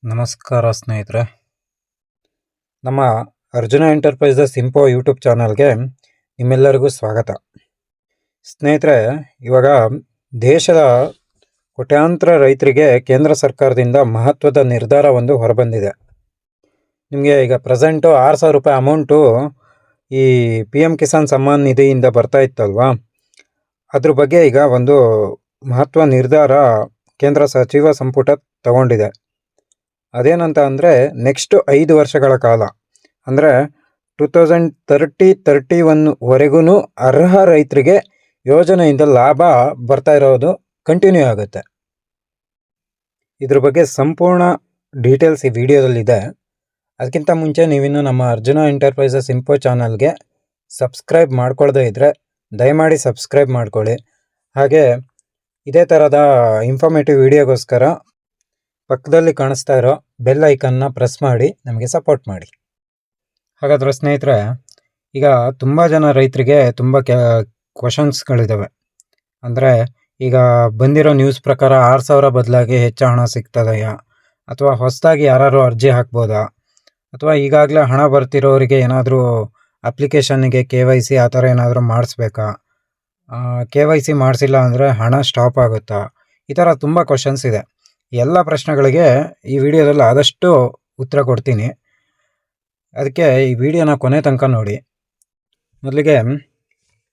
ನಮಸ್ಕಾರ ಸ್ನೇಹಿತರೆ, ನಮ್ಮ ಅರ್ಜುನ ಎಂಟರ್ಪ್ರೈಸಸ್ ಇಂಪೋ ಯೂಟ್ಯೂಬ್ ಚಾನಲ್ಗೆ ನಿಮ್ಮೆಲ್ಲರಿಗೂ ಸ್ವಾಗತ. ಸ್ನೇಹಿತರೆ, ಇವಾಗ ದೇಶದ ಕೋಟ್ಯಾಂತರ ರೈತರಿಗೆ ಕೇಂದ್ರ ಸರ್ಕಾರದಿಂದ ಮಹತ್ವದ ನಿರ್ಧಾರ ಒಂದು ಹೊರಬಂದಿದೆ. ನಿಮಗೆ ಈಗ ಪ್ರೆಸೆಂಟು 6,000 ರೂಪಾಯಿ ಅಮೌಂಟು ಈ PM ಕಿಸಾನ್ ಸಮ್ಮಾನ್ ನಿಧಿಯಿಂದ ಬರ್ತಾ ಇತ್ತಲ್ವಾ, ಅದ್ರ ಬಗ್ಗೆ ಈಗ ಒಂದು ಮಹತ್ವ ನಿರ್ಧಾರ ಕೇಂದ್ರ ಸಚಿವ ಸಂಪುಟ ತಗೊಂಡಿದೆ. ಅದೇನಂತ ಅಂದರೆ, ನೆಕ್ಸ್ಟ್ 5 ವರ್ಷಗಳ ಕಾಲ ಅಂದರೆ 2031ವರೆಗೂ ಅರ್ಹ ರೈತರಿಗೆ ಯೋಜನೆಯಿಂದ ಲಾಭ ಬರ್ತಾ ಇರೋದು ಕಂಟಿನ್ಯೂ ಆಗುತ್ತೆ. ಇದ್ರ ಬಗ್ಗೆ ಸಂಪೂರ್ಣ ಡೀಟೇಲ್ಸ್ ಈ ವಿಡಿಯೋದಲ್ಲಿದೆ. ಅದಕ್ಕಿಂತ ಮುಂಚೆ ನೀವಿನ್ನು ನಮ್ಮ ಅರ್ಜುನ ಎಂಟರ್ಪ್ರೈಸಸ್ ಇಂಪೋ ಚಾನಲ್ಗೆ ಸಬ್ಸ್ಕ್ರೈಬ್ ಮಾಡ್ಕೊಳ್ಳದೇ ಇದ್ದರೆ ದಯಮಾಡಿ ಸಬ್ಸ್ಕ್ರೈಬ್ ಮಾಡ್ಕೊಳ್ಳಿ. ಹಾಗೆ ಇದೇ ಥರದ ಇನ್ಫಾರ್ಮೇಟಿವ್ ವಿಡಿಯೋಗೋಸ್ಕರ ಪಕ್ಕದಲ್ಲಿ ಕಾಣಿಸ್ತಾ ಇರೋ ಬೆಲ್ ಐಕನ್ನ ಪ್ರೆಸ್ ಮಾಡಿ ನಮಗೆ ಸಪೋರ್ಟ್ ಮಾಡಿ. ಹಾಗಾದರೆ ಸ್ನೇಹಿತರೆ, ಈಗ ತುಂಬ ಜನ ರೈತರಿಗೆ ತುಂಬ ಕ್ವಶನ್ಸ್ಗಳಿದ್ದಾವೆ. ಅಂದರೆ ಈಗ ಬಂದಿರೋ ನ್ಯೂಸ್ ಪ್ರಕಾರ 6,000 ಬದಲಾಗಿ ಹೆಚ್ಚು ಹಣ ಸಿಗ್ತದೆಯಾ, ಅಥವಾ ಹೊಸದಾಗಿ ಯಾರು ಅರ್ಜಿ ಹಾಕ್ಬೋದಾ, ಅಥವಾ ಈಗಾಗಲೇ ಹಣ ಬರ್ತಿರೋರಿಗೆ ಏನಾದರೂ ಅಪ್ಲಿಕೇಶನ್ನಿಗೆ KYC ಆ ಥರ ಏನಾದರೂ ಮಾಡಿಸ್ಬೇಕಾ, KYC ಮಾಡಿಸಿಲ್ಲ ಅಂದರೆ ಹಣ ಸ್ಟಾಪ್ ಆಗುತ್ತಾ, ಈ ಥರ ತುಂಬ ಕ್ವಶನ್ಸ್ ಇದೆ. ಎಲ್ಲ ಪ್ರಶ್ನೆಗಳಿಗೆ ಈ ವಿಡಿಯೋದಲ್ಲಿ ಆದಷ್ಟು ಉತ್ತರ ಕೊಡ್ತೀನಿ. ಅದಕ್ಕೆ ಈ ವಿಡಿಯೋನ ಕೊನೆ ತನಕ ನೋಡಿ. ಮೊದಲಿಗೆ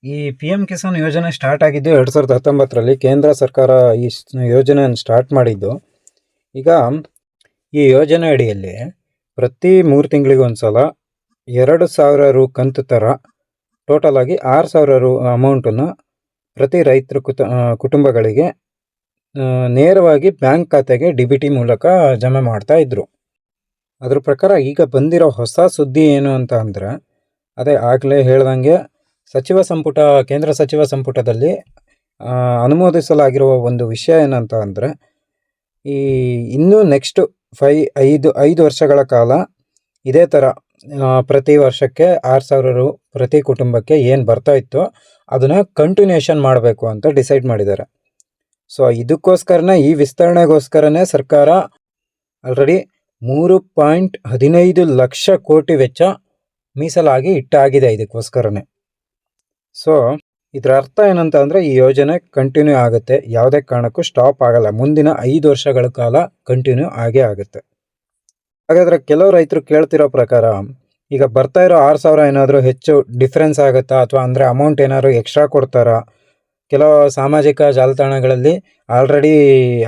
ಈ PM ಕಿಸಾನ್ ಯೋಜನೆ ಸ್ಟಾರ್ಟ್ ಆಗಿದ್ದು 2019ರಲ್ಲಿ ಕೇಂದ್ರ ಸರ್ಕಾರ ಈ ಯೋಜನೆಯನ್ನು ಸ್ಟಾರ್ಟ್ ಮಾಡಿದ್ದು. ಈಗ ಈ ಯೋಜನೆ ಅಡಿಯಲ್ಲಿ ಪ್ರತಿ 3 ತಿಂಗಳಿಗೆ ಒಂದು ಸಲ 2,000 ರು ಕಂತು ಥರ ಟೋಟಲ್ ಆಗಿ 6,000 ರು ಅಮೌಂಟನ್ನು ಪ್ರತಿ ರೈತರ ಕುಟುಂಬಗಳಿಗೆ ನೇರವಾಗಿ ಬ್ಯಾಂಕ್ ಖಾತೆಗೆ DBT ಮೂಲಕ ಜಮೆ ಮಾಡ್ತಾ ಇದ್ರು. ಅದ್ರ ಪ್ರಕಾರ ಈಗ ಬಂದಿರೋ ಹೊಸ ಸುದ್ದಿ ಏನು ಅಂತ ಅಂದರೆ, ಅದೇ ಆಗಲೇ ಹೇಳ್ದಂಗೆ ಕೇಂದ್ರ ಸಚಿವ ಸಂಪುಟದಲ್ಲಿ ಅನುಮೋದಿಸಲಾಗಿರುವ ಒಂದು ವಿಷಯ ಏನಂತ ಅಂದರೆ, ಈ ಇನ್ನೂ ನೆಕ್ಸ್ಟ್ 5 ವರ್ಷಗಳ ಕಾಲ ಇದೇ ಥರ ಪ್ರತಿ ವರ್ಷಕ್ಕೆ 6,000 ರು ಪ್ರತಿ ಕುಟುಂಬಕ್ಕೆ ಏನು ಬರ್ತಾ ಇತ್ತೋ ಅದನ್ನು ಕಂಟಿನ್ಯೂಷನ್ ಮಾಡಬೇಕು ಅಂತ ಡಿಸೈಡ್ ಮಾಡಿದ್ದಾರೆ. ಸೊ ಇದಕ್ಕೋಸ್ಕರನೇ, ಈ ವಿಸ್ತರಣೆಗೋಸ್ಕರನೇ ಸರ್ಕಾರ ಆಲ್ರೆಡಿ 3.15 ಲಕ್ಷ ಕೋಟಿ ವೆಚ್ಚ ಮೀಸಲಾಗಿ ಇಟ್ಟಾಗಿದೆ ಇದಕ್ಕೋಸ್ಕರನೇ. ಸೊ ಇದರ ಅರ್ಥ ಏನಂತ ಅಂದರೆ, ಈ ಯೋಜನೆ ಕಂಟಿನ್ಯೂ ಆಗುತ್ತೆ, ಯಾವುದೇ ಕಾರಣಕ್ಕೂ ಸ್ಟಾಪ್ ಆಗಲ್ಲ, ಮುಂದಿನ 5 ವರ್ಷಗಳ ಕಾಲ ಕಂಟಿನ್ಯೂ ಆಗೇ ಆಗುತ್ತೆ. ಹಾಗಾದರೆ ಕೆಲವು ರೈತರು ಕೇಳ್ತಿರೋ ಪ್ರಕಾರ, ಈಗ ಬರ್ತಾ ಇರೋ 6,000 ಏನಾದರೂ ಹೆಚ್ಚು ಡಿಫ್ರೆನ್ಸ್ ಆಗುತ್ತಾ, ಅಥವಾ ಅಂದರೆ ಅಮೌಂಟ್ ಏನಾದರೂ ಎಕ್ಸ್ಟ್ರಾ ಕೊಡ್ತಾರಾ? ಕೆಲವು ಸಾಮಾಜಿಕ ಜಾಲತಾಣಗಳಲ್ಲಿ ಆಲ್ರೆಡಿ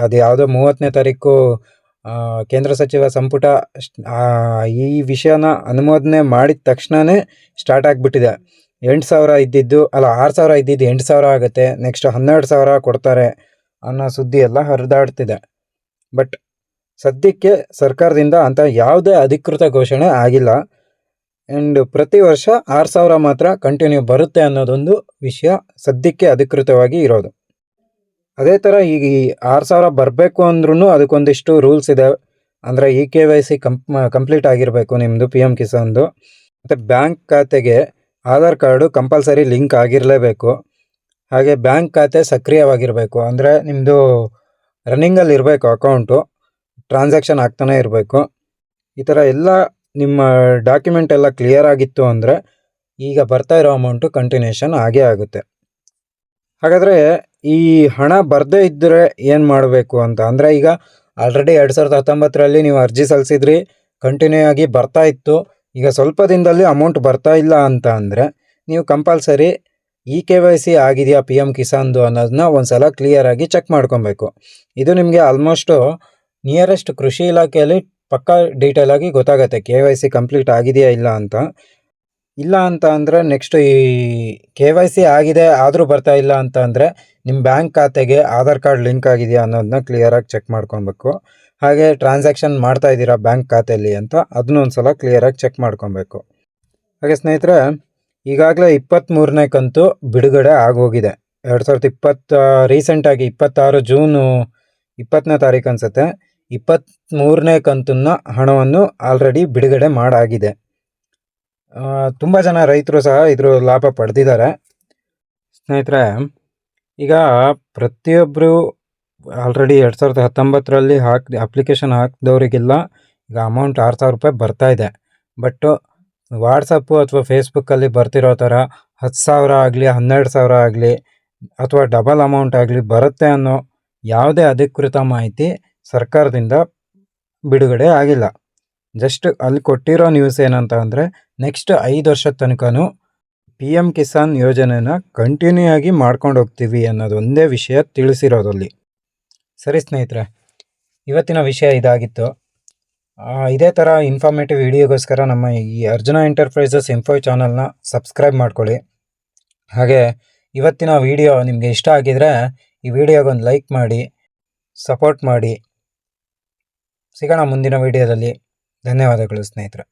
ಅದು ಯಾವುದೋ 30ನೇ ತಾರೀಕು ಕೇಂದ್ರ ಸಚಿವ ಸಂಪುಟ ಈ ವಿಷಯನ ಅನುಮೋದನೆ ಮಾಡಿದ ತಕ್ಷಣವೇ ಸ್ಟಾರ್ಟ್ ಆಗಿಬಿಟ್ಟಿದೆ. 6,000 ಇದ್ದಿದ್ದು 8,000 ಆಗುತ್ತೆ, ನೆಕ್ಸ್ಟ್ 12,000 ಕೊಡ್ತಾರೆ ಅನ್ನೋ ಸುದ್ದಿ ಎಲ್ಲ ಹರಿದಾಡ್ತಿದೆ. ಬಟ್ ಸದ್ಯಕ್ಕೆ ಸರ್ಕಾರದಿಂದ ಅಂತ ಯಾವುದೇ ಅಧಿಕೃತ ಘೋಷಣೆ ಆಗಿಲ್ಲ. ಆ್ಯಂಡ್ ಪ್ರತಿ ವರ್ಷ 6,000 ಮಾತ್ರ ಕಂಟಿನ್ಯೂ ಬರುತ್ತೆ ಅನ್ನೋದೊಂದು ವಿಷಯ ಸದ್ಯಕ್ಕೆ ಅಧಿಕೃತವಾಗಿ ಇರೋದು. ಅದೇ ಥರ ಈಗ ಈ 6,000 ಬರಬೇಕು ಅಂದ್ರೂ ಅದಕ್ಕೊಂದಿಷ್ಟು ರೂಲ್ಸ್ ಇದೆ. ಅಂದರೆ KYC ಕಂಪ್ಲೀಟ್ ಆಗಿರಬೇಕು ನಿಮ್ಮದು PM ಕಿಸಾನ್ದು. ಮತ್ತು ಬ್ಯಾಂಕ್ ಖಾತೆಗೆ ಆಧಾರ್ ಕಾರ್ಡು ಕಂಪಲ್ಸರಿ ಲಿಂಕ್ ಆಗಿರಲೇಬೇಕು. ಹಾಗೆ ಬ್ಯಾಂಕ್ ಖಾತೆ ಸಕ್ರಿಯವಾಗಿರಬೇಕು, ಅಂದರೆ ನಿಮ್ಮದು ರನ್ನಿಂಗಲ್ಲಿ ಇರಬೇಕು, ಅಕೌಂಟು ಟ್ರಾನ್ಸಾಕ್ಷನ್ ಆಗ್ತಾನೆ ಇರಬೇಕು. ಈ ಥರ ಎಲ್ಲ ನಿಮ್ಮ ಡಾಕ್ಯುಮೆಂಟ್ ಎಲ್ಲ ಕ್ಲಿಯರ್ ಆಗಿತ್ತು ಅಂದರೆ ಈಗ ಬರ್ತಾ ಇರೋ ಅಮೌಂಟು ಕಂಟಿನ್ಯೂಷನ್ ಆಗೇ ಆಗುತ್ತೆ. ಹಾಗಾದರೆ ಈ ಹಣ ಬರದೇ ಇದ್ದರೆ ಏನು ಮಾಡಬೇಕು ಅಂತ ಅಂದರೆ, ಈಗ ಆಲ್ರೆಡಿ 2019ರಲ್ಲಿ ನೀವು ಅರ್ಜಿ ಸಲ್ಲಿಸಿದ್ರಿ, ಕಂಟಿನ್ಯೂ ಆಗಿ ಬರ್ತಾ ಇತ್ತು, ಈಗ ಸ್ವಲ್ಪ ದಿನದಲ್ಲಿ ಅಮೌಂಟ್ ಬರ್ತಾ ಇಲ್ಲ ಅಂತ ಅಂದರೆ ನೀವು ಕಂಪಲ್ಸರಿ KYC ಆಗಿದೆಯಾ PM ಕಿಸಾನ್ದು ಅನ್ನೋದನ್ನ ಒಂದು ಸಲ ಕ್ಲಿಯರಾಗಿ ಚೆಕ್ ಮಾಡ್ಕೊಬೇಕು. ಇದು ನಿಮಗೆ ಆಲ್ಮೋಸ್ಟು ನಿಯರೆಸ್ಟ್ ಕೃಷಿ ಇಲಾಖೆಯಲ್ಲಿ ಪಕ್ಕಾ ಡೀಟೇಲಾಗಿ ಗೊತ್ತಾಗುತ್ತೆ, KYC ಕಂಪ್ಲೀಟ್ ಆಗಿದೆಯಾ ಇಲ್ಲ ಅಂತ. ಇಲ್ಲ ಅಂತ ಅಂದರೆ ನೆಕ್ಸ್ಟ್ ಈ KYC ಆಗಿದೆ ಆದರೂ ಬರ್ತಾ ಇಲ್ಲ ಅಂತ ಅಂದರೆ ನಿಮ್ಮ ಬ್ಯಾಂಕ್ ಖಾತೆಗೆ ಆಧಾರ್ ಕಾರ್ಡ್ ಲಿಂಕ್ ಆಗಿದೆಯಾ ಅನ್ನೋದನ್ನ ಕ್ಲಿಯರಾಗಿ ಚೆಕ್ ಮಾಡ್ಕೊಬೇಕು. ಹಾಗೆ ಟ್ರಾನ್ಸಾಕ್ಷನ್ ಮಾಡ್ತಾ ಇದ್ದೀರಾ ಬ್ಯಾಂಕ್ ಖಾತೆಯಲ್ಲಿ ಅಂತ ಅದನ್ನೂ ಒಂದು ಸಲ ಕ್ಲಿಯರಾಗಿ ಚೆಕ್ ಮಾಡ್ಕೊಬೇಕು. ಹಾಗೆ ಸ್ನೇಹಿತರೆ, ಈಗಾಗಲೇ 23ನೇ ಕಂತು ಬಿಡುಗಡೆ ಆಗೋಗಿದೆ. 2020 ರೀಸೆಂಟಾಗಿ 26 ಜೂನ್ 20ನೇ ತಾರೀಕು ಅನಿಸುತ್ತೆ 23ನೇ ಕಂತನ್ನು ಹಣವನ್ನು ಆಲ್ರೆಡಿ ಬಿಡುಗಡೆ ಮಾಡಾಗಿದೆ. ತುಂಬ ಜನ ರೈತರು ಸಹ ಇದ್ರ ಲಾಭ ಪಡೆದಿದ್ದಾರೆ. ಸ್ನೇಹಿತರೆ, ಈಗ ಪ್ರತಿಯೊಬ್ಬರು ಆಲ್ರೆಡಿ 2019ರಲ್ಲಿ ಅಪ್ಲಿಕೇಶನ್ ಹಾಕಿದವರಿಗೆಲ್ಲ ಈಗ ಅಮೌಂಟ್ 6,000 ರೂಪಾಯಿ ಬರ್ತಾ ಇದೆ. ಬಟ್ಟು ವಾಟ್ಸಪ್ಪು ಅಥವಾ ಫೇಸ್ಬುಕ್ಕಲ್ಲಿ ಬರ್ತಿರೋ ಥರ 10,000 ಆಗಲಿ 12,000 ಆಗಲಿ ಅಥವಾ ಡಬಲ್ ಅಮೌಂಟ್ ಆಗಲಿ ಬರುತ್ತೆ ಅನ್ನೋ ಯಾವುದೇ ಅಧಿಕೃತ ಮಾಹಿತಿ ಸರ್ಕಾರದಿಂದ ಬಿಡುಗಡೆ ಆಗಿಲ್ಲ. ಜಸ್ಟ್ ಅಲ್ಲಿ ಕೊಟ್ಟಿರೋ ನ್ಯೂಸ್ ಏನಂತ ಅಂದರೆ ನೆಕ್ಸ್ಟ್ 5 ವರ್ಷದ ತನಕನೂ PM ಕಿಸಾನ್ ಯೋಜನೆನ ಕಂಟಿನ್ಯೂ ಆಗಿ ಮಾಡ್ಕೊಂಡು ಹೋಗ್ತೀವಿ ಅನ್ನೋದು ಒಂದೇ ವಿಷಯ ತಿಳಿಸಿರೋದಲ್ಲಿ. ಸರಿ ಸ್ನೇಹಿತರೆ, ಇವತ್ತಿನ ವಿಷಯ ಇದಾಗಿತ್ತು. ಇದೇ ಥರ ಇನ್ಫಾರ್ಮೇಟಿವ್ ವಿಡಿಯೋಗೋಸ್ಕರ ನಮ್ಮ ಈ ಅರ್ಜುನ ಎಂಟರ್ಪ್ರೈಸಸ್ ಇನ್ಫೋ ಚಾನಲ್ನ ಸಬ್ಸ್ಕ್ರೈಬ್ ಮಾಡ್ಕೊಳ್ಳಿ. ಹಾಗೆ ಇವತ್ತಿನ ವಿಡಿಯೋ ನಿಮಗೆ ಇಷ್ಟ ಆಗಿದರೆ ಈ ವಿಡಿಯೋಗೊಂದು ಲೈಕ್ ಮಾಡಿ, ಸಪೋರ್ಟ್ ಮಾಡಿ. ಸಿಗೋಣ ಮುಂದಿನ ವಿಡಿಯೋದಲ್ಲಿ. ಧನ್ಯವಾದಗಳು ಸ್ನೇಹಿತರೆ.